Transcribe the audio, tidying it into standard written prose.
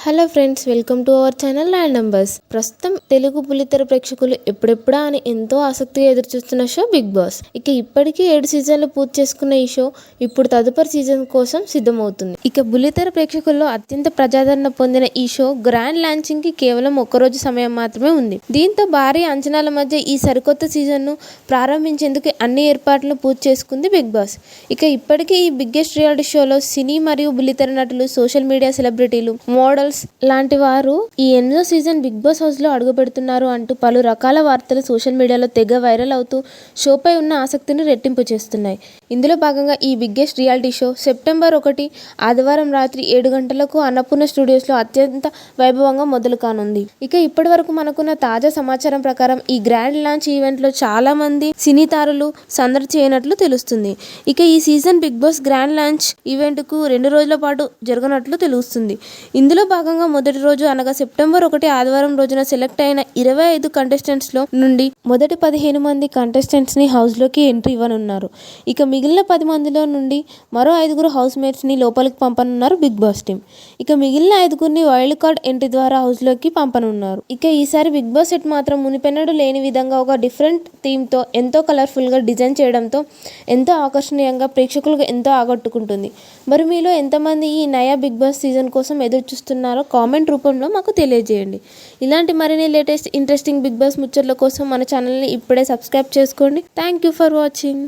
Hello friends, welcome to our channel land numbers. ప్రస్తుతం తెలుగు బుల్లితెర ప్రేక్షకులు ఎప్పుడెప్పుడా అని ఎంతో ఆసక్తిగా ఎదురుచూస్తున్న షో బిగ్ బాస్. ఇక ఇప్పటికీ 7 సీజన్లు పూర్తి చేసుకున్న ఈ షో ఇప్పుడు తదుపరి సీజన్ కోసం సిద్ధమవుతుంది. ఇక బుల్లితెర ప్రేక్షకుల్లో అత్యంత ప్రజాదరణ పొందిన ఈ షో గ్రాండ్ లాంచింగ్ కి కేవలం ఒక్కరోజు సమయం మాత్రమే ఉంది. దీంతో భారీ అంచనాల మధ్య ఈ సరికొత్త సీజన్ ను ప్రారంభించేందుకు అన్ని ఏర్పాట్లను పూర్తి చేసుకుంది బిగ్ బాస్. ఇక ఇప్పటికీ ఈ బిగ్గెస్ట్ రియాలిటీ షోలో సినీ మరియు బుల్లితెర నటులు, సోషల్ మీడియా సెలబ్రిటీలు, మోడల్స్ లాంటి వారు ఈ 8వ సీజన్ బిగ్ బాస్ హౌస్ లో అడుగు పెడుతున్నారు అంటూ పలు రకాల వార్తలు సోషల్ మీడియాలో తెగ వైరల్ అవుతూ షోపై ఉన్న ఆసక్తిని రెట్టింపు చేస్తున్నాయి. ఇందులో భాగంగా ఈ బిగ్గెస్ట్ రియాలిటీ షో సెప్టెంబర్ 1 ఆదివారం రాత్రి 7 గంటలకు అన్నపూర్ణ స్టూడియోస్ లో అత్యంత వైభవంగా మొదలు కానుంది. ఇక ఇప్పటి వరకు మనకున్న తాజా సమాచారం ప్రకారం ఈ గ్రాండ్ లాంచ్ ఈవెంట్ లో చాలా మంది సినీ తారలు సందడి చేయనట్లు తెలుస్తుంది. ఇక ఈ season Bigg Boss grand launch event కు 2 రోజుల పాటు జరగనున్నట్లు తెలుస్తుంది. ఇందులో భాగంగా మొదటి రోజు అనగా సెప్టెంబర్ 1 ఆదివారం రోజున సెలెక్ట్ అయిన 25 కంటెస్టెంట్స్ లో నుండి మొదటి 15 మంది కంటెస్టెంట్స్ ని హౌస్ లోకి ఎంట్రీ ఇవ్వనున్నారు. ఇక మిగిలిన 10 మందిలో నుండి మరో 5 హౌస్ మేట్స్ ని లోపలికి పంపనున్నారు బిగ్ బాస్ టీమ్. ఇక మిగిలిన 5 వైల్డ్ కార్డ్ ఎంట్రీ ద్వారా హౌస్ లోకి పంపనున్నారు. ఇక ఈసారి బిగ్ బాస్ సెట్ మాత్రం మునిపెన్నడూ లేని విధంగా ఒక డిఫరెంట్ థీమ్ తో ఎంతో కలర్ఫుల్ గా డిజైన్ చేయడంతో ఎంతో ఆకర్షణీయంగా ప్రేక్షకులకు ఎంతో ఆకట్టుకుంటుంది. మరి మీలో ఎంతమంది ఈ నయా బిగ్ బాస్ సీజన్ కోసం ఎదురు చూస్తున్నారో కామెంట్ రూపంలో మాకు తెలియజేయండి. ఇలాంటి మరిన్ని లేటెస్ట్ ఇంట్రెస్టింగ్ బిగ్ బాస్ ముచ్చట్ల కోసం మన ఛానల్ని ఇప్పుడే సబ్స్క్రైబ్ చేసుకోండి. Thank you for watching.